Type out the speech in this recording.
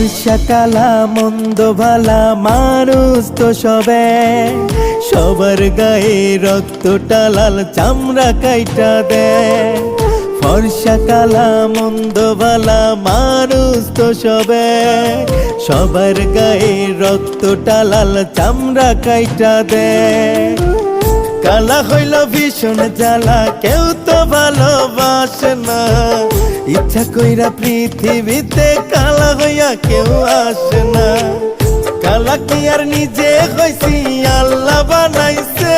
ফর্সা কালা মন্দ ভালা মানুষ তো সবে, সবার গায়ে রক্তটা লাল চামড়া কাইটা দেয়। ফর্সা কালা মন্দ ভালা মানুষ তো সবে, সবার গায়ে রক্তটা লাল চামড়া কাইটা দেয়। কালা হইল ভীষণ জ্বালা, কেউ তো ভালোবাসে না, ইচ্ছা কইরা পৃথিবীতে কালা হইয়া কেউ আসে না। কালা কি আর নিজে হইছি, আল্লাহ বানাইছে।